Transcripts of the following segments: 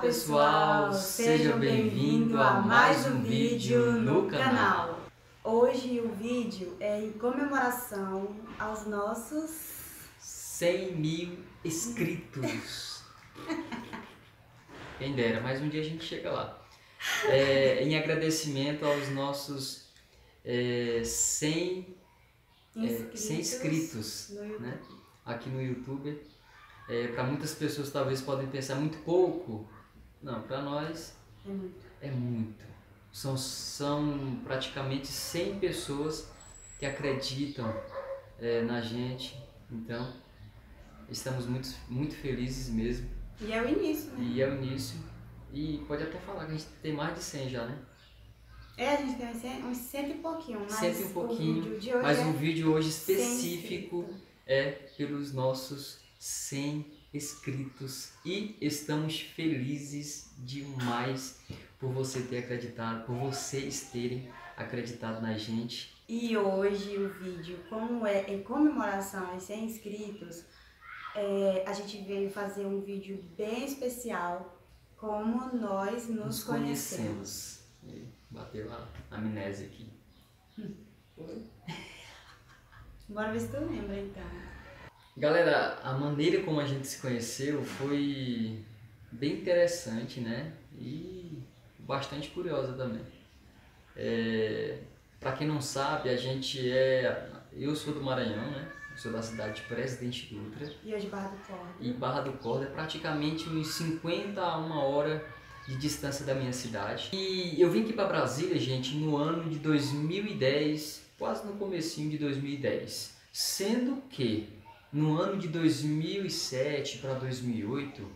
pessoal, sejam bem-vindos a mais um vídeo no canal. Hoje o vídeo é em comemoração aos nossos 100 mil inscritos. Quem dera, mas um dia a gente chega lá. Em agradecimento aos nossos 100 inscritos né? Aqui no YouTube. Para muitas pessoas talvez podem pensar muito pouco. Não, para nós é muito. São praticamente 100 pessoas que acreditam na gente. Então, estamos muito felizes mesmo. E é o início, né? E é o início. E pode até falar que a gente tem mais de 100 já, né? A gente tem uns 100 e pouquinho. Mas 100 e pouquinho. O vídeo de hoje mas o vídeo hoje específico 100 é pelos nossos 100 inscritos. E estamos felizes demais por você ter acreditado, por vocês terem acreditado na gente. E hoje o vídeo, como é em comemoração aos 100 inscritos, a gente veio fazer um vídeo bem especial, como nós nos conhecemos. Bateu a amnésia aqui. Bora ver se tu lembra então. Galera, a maneira como a gente se conheceu foi bem interessante, né? E bastante curiosa também. Para quem não sabe, eu sou do Maranhão, né? Eu sou da cidade de Presidente Dutra. E hoje Barra do Corda. E Barra do Corda é praticamente uns 50 a 1 hora de distância da minha cidade. E eu vim aqui para Brasília, gente, no ano de 2010, quase no comecinho de 2010. Sendo que no ano de 2007 para 2008,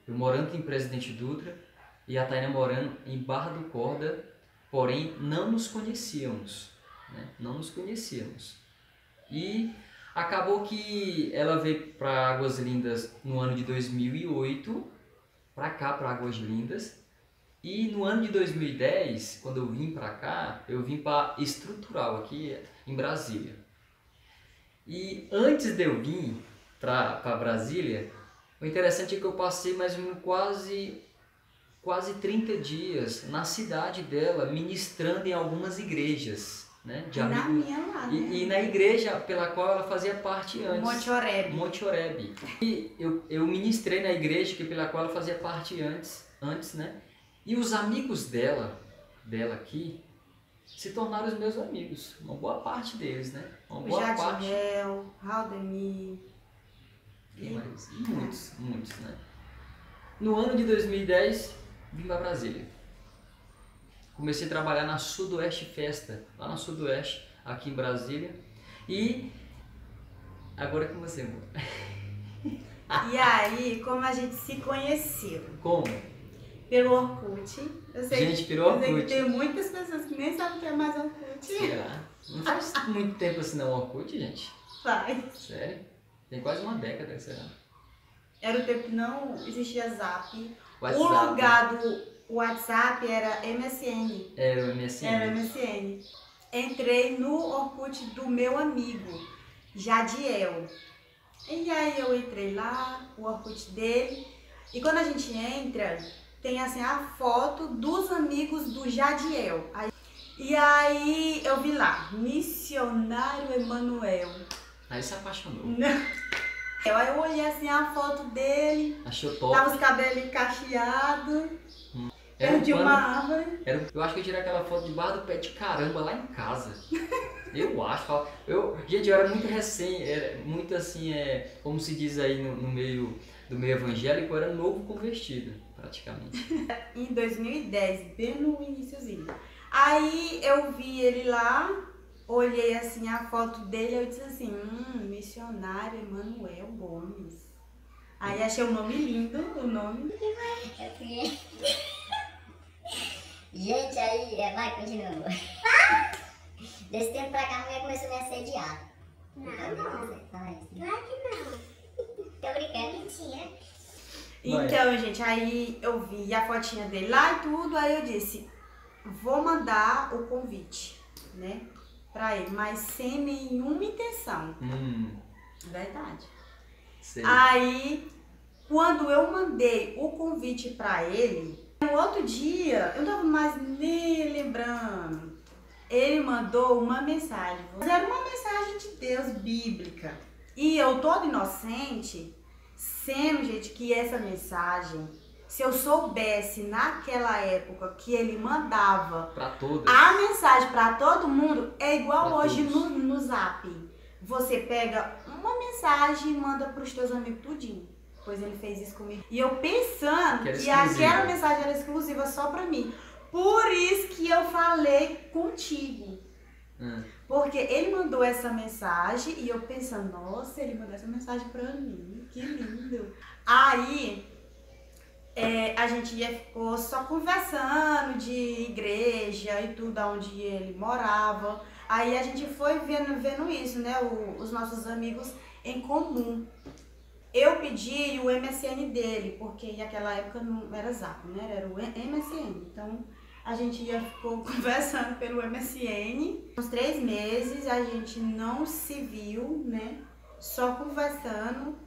eu morando em Presidente Dutra e a Tainá morando em Barra do Corda, porém não nos conhecíamos, né? Não nos conhecíamos. E acabou que ela veio para Águas Lindas no ano de 2008, para cá, para Águas Lindas. E no ano de 2010, quando eu vim para cá, eu vim para Estrutural, aqui em Brasília. E antes de eu vir para Brasília, o interessante é que eu passei mais ou menos quase 30 dias na cidade dela, ministrando em algumas igrejas. Né, na minha lá, né? E na igreja pela qual ela fazia parte antes. Monte Oreb. E eu ministrei na igreja pela qual ela fazia parte antes, né? E os amigos dela aqui, se tornaram os meus amigos. Uma boa parte deles, né? Uma boa parte. Jadiel, Haldemir. E muitos, né? No ano de 2010, vim para Brasília. Comecei a trabalhar na Sudoeste Festa, lá na Sudoeste, aqui em Brasília. E agora é com você, amor. E aí, como a gente se conheceu? Como? Pelo Orkut. Pelo Orkut. Eu sei que tem muitas pessoas que nem sabem o que é mais Orkut. Será? Não faz muito tempo assim não, Orkut, gente? Faz. Sério? Tem quase uma década, será? Era o tempo que não existia Zap. WhatsApp. O lugar do WhatsApp era MSN. Era o MSN. Era MSN. Entrei no Orkut do meu amigo, Jadiel. E aí eu entrei lá, o Orkut dele. E quando a gente entra, tem assim a foto dos amigos do Jadiel. E aí eu vi lá, Missionário Emanuel. Aí se apaixonou. Aí eu olhei assim a foto dele. Achou top. Tava os cabelos cacheados. Perdi uma árvore. Eu acho que eu tirei aquela foto debaixo do pé de caramba lá em casa. Eu acho. Gente, eu era muito era muito assim, como se diz aí no meio do meio evangélico, eu era novo convertido, praticamente. Em 2010, bem no iniciozinho. Aí eu vi ele lá, olhei assim a foto dele, eu disse assim, Missionário Emanuel Gomes. Aí achei o nome lindo, o nome. Gente, aí, vai, continua. Desse tempo pra cá a mulher começou a me assediar. Não. Claro que não. Tô brincando. Mentira. Então, gente, aí eu vi a fotinha dele lá e tudo, aí eu disse, vou mandar o convite, né, pra ele, mas sem nenhuma intenção. Verdade. Sei. Aí Quando eu mandei o convite para ele, no outro dia, eu não tava mais nem lembrando, ele mandou uma mensagem. Mas era uma mensagem de Deus bíblica. E eu toda inocente, sendo, gente, que essa mensagem, se eu soubesse naquela época que ele mandava Pra todas. a mensagem para todo mundo, é igual Pra hoje todos. no Zap. Você pega uma mensagem e manda pros teus amigos tudinho. Pois ele fez isso comigo. E eu pensando Que era que exclusiva. aquela mensagem era exclusiva só pra mim. Por isso que eu falei contigo. Porque ele mandou essa mensagem e eu pensando, nossa, ele mandou essa mensagem pra mim, que lindo. Aí a gente ficou só conversando de igreja e tudo, onde ele morava. Aí a gente foi vendo isso, né, os nossos amigos em comum. Eu pedi o MSN dele, porque naquela época não era Zap, né, era o MSN. Então a gente ficou conversando pelo MSN. Uns 3 meses a gente não se viu, né? Só conversando.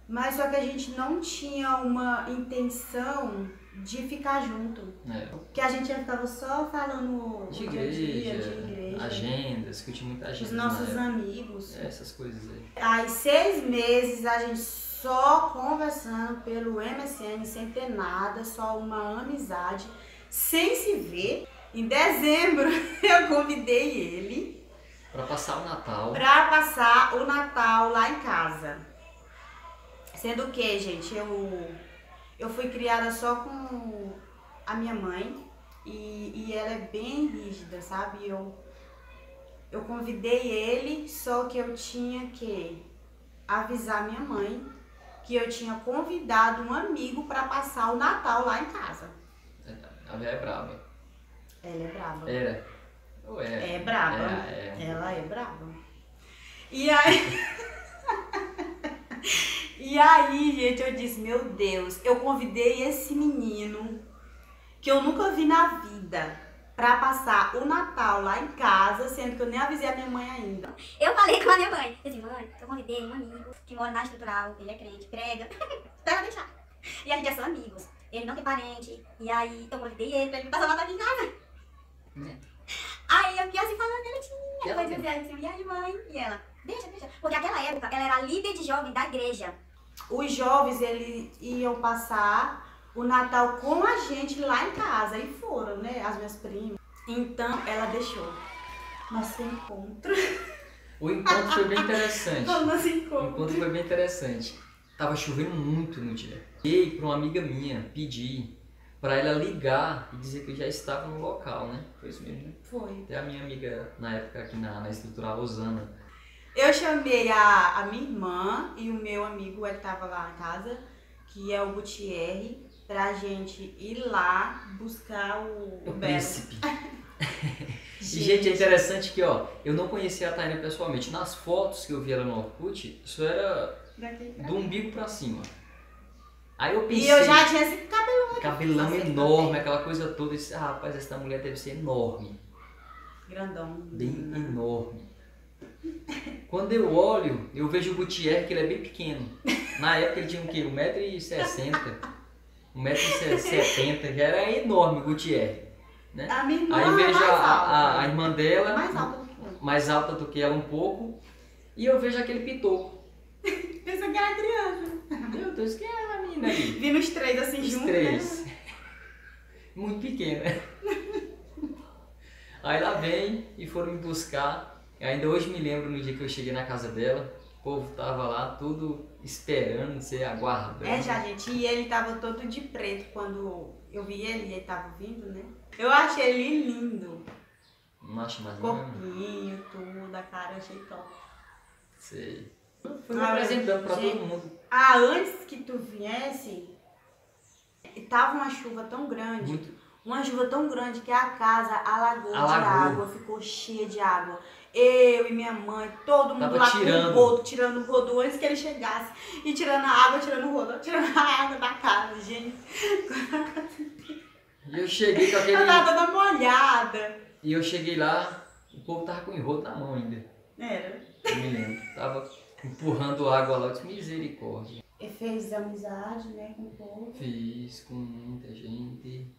Mas só que a gente não tinha uma intenção de ficar junto. Porque a gente ficava só falando De dia a dia, igreja, de igreja. agenda, discutir muita agenda. Os nossos amigos. Essas coisas aí. Aí 6 meses a gente só conversando pelo MSN, sem ter nada, só uma amizade, sem se ver. Em dezembro eu convidei ele Pra passar o Natal. pra passar o Natal lá em casa. Sendo que, gente, eu fui criada só com a minha mãe e ela é bem rígida, sabe? Eu convidei ele, só que eu tinha que avisar minha mãe que eu tinha convidado um amigo pra passar o Natal lá em casa. A velha é brava. Ela é brava. Era. Ou é? É brava. É. Ela é brava. E aí... E aí, gente, eu disse, meu Deus, eu convidei esse menino que eu nunca vi na vida pra passar o Natal lá em casa, sendo que eu nem avisei a minha mãe ainda. Eu falei com a minha mãe. Eu disse, mãe, eu convidei um amigo que mora na estrutural, ele é crente, prega. Então eu deixar. E a gente é só amigos. Ele não tem parente. E aí eu convidei ele pra ele passar o Natal em casa. Aí eu fiquei assim falando direitinho. Depois eu disse assim, e aí, mãe? E ela, deixa. Porque naquela época ela era líder de jovem da igreja. Os jovens, eles iam passar o Natal com a gente lá em casa. E foram, né, as minhas primas. Então, ela deixou. Nosso encontro. O encontro foi bem interessante. Nosso O encontro. encontro foi bem interessante. Tava chovendo muito no dia. Liguei para uma amiga minha, pedi para ela ligar e dizer que eu já estava no local, né? Foi isso mesmo, né? Foi. Até a minha amiga, na época, aqui na estrutural, Rosana. Eu chamei a minha irmã e o meu amigo que estava lá na casa, que é o Gutierre, pra gente ir lá buscar o Belo. Príncipe. E, gente, é interessante que, ó, eu não conhecia a Taina pessoalmente. Nas fotos que eu vi ela no Orkut, isso era do umbigo pra cima. Aí eu pensei... E eu já tinha esse cabelão. Cabelão enorme, aquela coisa toda. Eu disse, rapaz, essa mulher deve ser enorme. Grandão. Bem enorme. Quando eu olho, eu vejo o Gutierre, que ele é bem pequeno. Na época ele tinha o quê? 1,60m. 1,70m. Já era enorme o Gutierre. Né? A minha irmã Aí vejo mais alta. a irmã dela, Mais alta do que eu. mais alta do que ela um pouco. E eu vejo aquele pitoco. Pensa que era criança. Meu Deus, quem é a menina ali? Vindo os três assim Os juntos. três. Né? Muito pequena. Aí lá vem e foram me buscar. Ainda hoje me lembro no dia que eu cheguei na casa dela. O povo tava lá tudo esperando, você aguardando. Já, gente. E ele tava todo de preto quando eu vi ele tava vindo, né? Eu achei ele lindo. Não acho mais não. Corpinho, tudo, a cara, achei top. Sei. Fui me apresentando pra gente, todo mundo. Antes que tu viesse, tava uma chuva tão grande. Muito. Uma chuva tão grande que a casa alagou de água, ficou cheia de água. Eu e minha mãe, todo mundo Tava lá tirando. com o rodo, tirando o rodo antes que ele chegasse. E tirando a água, tirando o rodo, tirando a água da casa, gente. E eu cheguei com aquele... Eu tava toda molhada. E eu cheguei lá, o povo tava com o enrodo na mão ainda. Era. Eu me lembro. Tava empurrando água lá, eu disse, misericórdia. fez amizade, né, com o povo. Fiz com muita gente.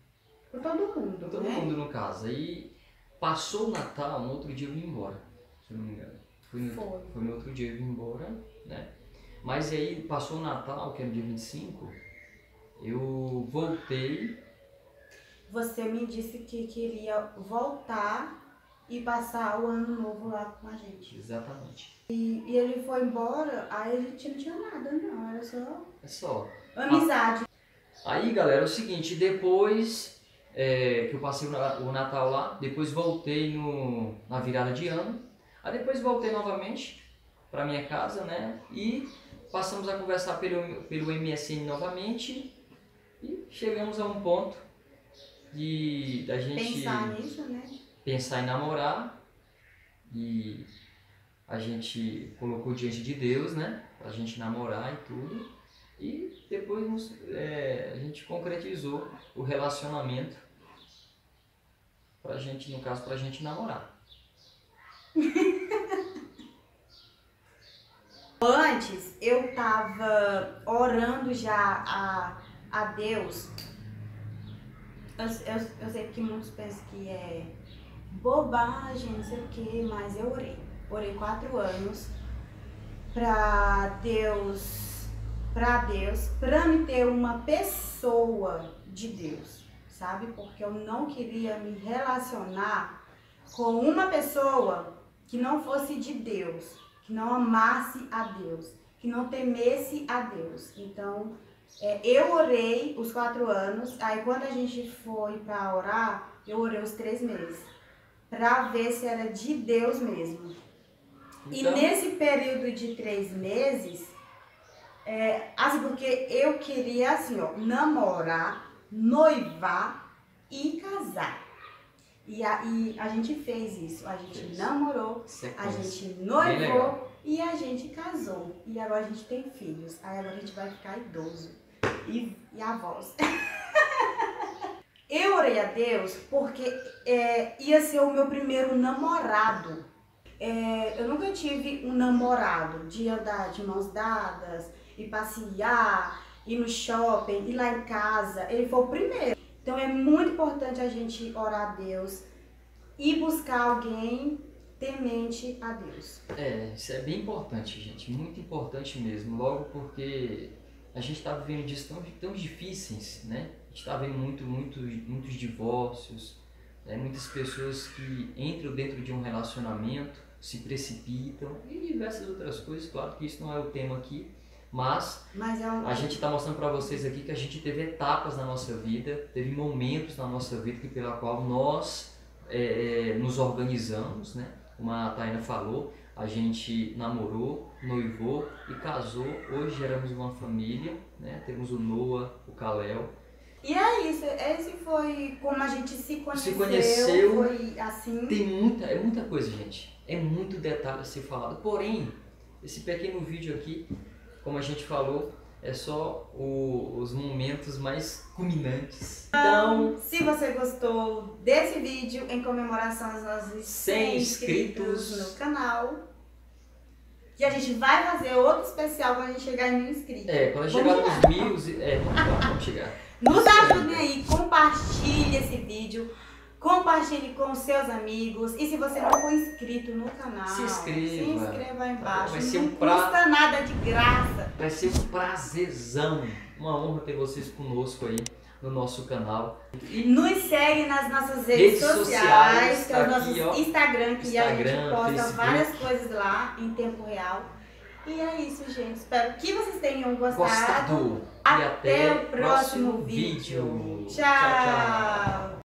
Com todo mundo, Todo né? mundo no caso. Aí passou o Natal, no outro dia eu vim embora, se eu não me engano. Foi no outro dia eu vim embora, né? Mas aí passou o Natal, que era dia 25, eu voltei. Você me disse que queria voltar e passar o ano novo lá com a gente. Exatamente. E ele foi embora, aí a gente não tinha nada, não. Era só É só. amizade. Aí, galera, é o seguinte, depois que eu passei o Natal lá, depois voltei na virada de ano, aí depois voltei novamente para minha casa, né? E passamos a conversar pelo MSN novamente e chegamos a um ponto da gente Pensar nisso, né? pensar em namorar, e a gente colocou diante de Deus, né? Pra gente namorar e tudo. E depois a gente concretizou o relacionamento pra gente, no caso, pra gente namorar. Antes, eu tava orando já a Deus. Eu sei que muitos pensam que é bobagem, não sei o que, mas eu orei. Orei 4 anos pra me ter uma pessoa de Deus, sabe? Porque eu não queria me relacionar com uma pessoa que não fosse de Deus, que não amasse a Deus, que não temesse a Deus. Então, eu orei os 4 anos, aí quando a gente foi para orar, eu orei os 3 meses, para ver se era de Deus mesmo. Então, e nesse período de 3 meses, assim, porque eu queria assim, ó, namorar, noivar e casar. E a gente fez isso, a gente namorou, a gente noivou e a gente casou. E agora a gente tem filhos, aí agora a gente vai ficar idoso e avós. Eu orei a Deus porque ia ser o meu primeiro namorado. Eu nunca tive um namorado de andar de mãos dadas, e passear, ir no shopping, ir lá em casa. Ele foi o primeiro. Então é muito importante a gente orar a Deus e buscar alguém temente a Deus. Isso é bem importante, gente, muito importante mesmo, logo porque a gente está vivendo dias tão difíceis, né? A gente está vendo muitos divórcios, né? Muitas pessoas que entram dentro de um relacionamento, se precipitam e diversas outras coisas. Claro que isso não é o tema aqui, mas a gente está mostrando para vocês aqui que a gente teve etapas na nossa vida, teve momentos na nossa vida pela qual nós nos organizamos, né? Como a Taina falou, a gente namorou, noivou e casou. Hoje geramos uma família, né? Temos o Noah, o Kalel. E é isso, esse foi como a gente se conheceu. Foi assim. Tem muita coisa, gente. É muito detalhe a ser falado. Porém, esse pequeno vídeo aqui, como a gente falou, é só os momentos mais culminantes. Então, se você gostou desse vídeo em comemoração aos nossos 100 inscritos no canal, e a gente vai fazer outro especial quando a gente chegar em 1000 inscritos. Quando chegar nos 1000, vamos chegar. Nos ajudem aí, compartilhe esse vídeo, compartilhe com seus amigos. E se você não for inscrito no canal, se inscreva aí embaixo. Vai ser não custa nada, de graça. Vai ser um prazerzão, uma honra ter vocês conosco aí no nosso canal. E nos segue nas nossas redes sociais, que é o nosso Instagram, que a gente posta Facebook, várias coisas lá em tempo real. E é isso, gente. Espero que vocês tenham gostado. E até o próximo vídeo. Tchau!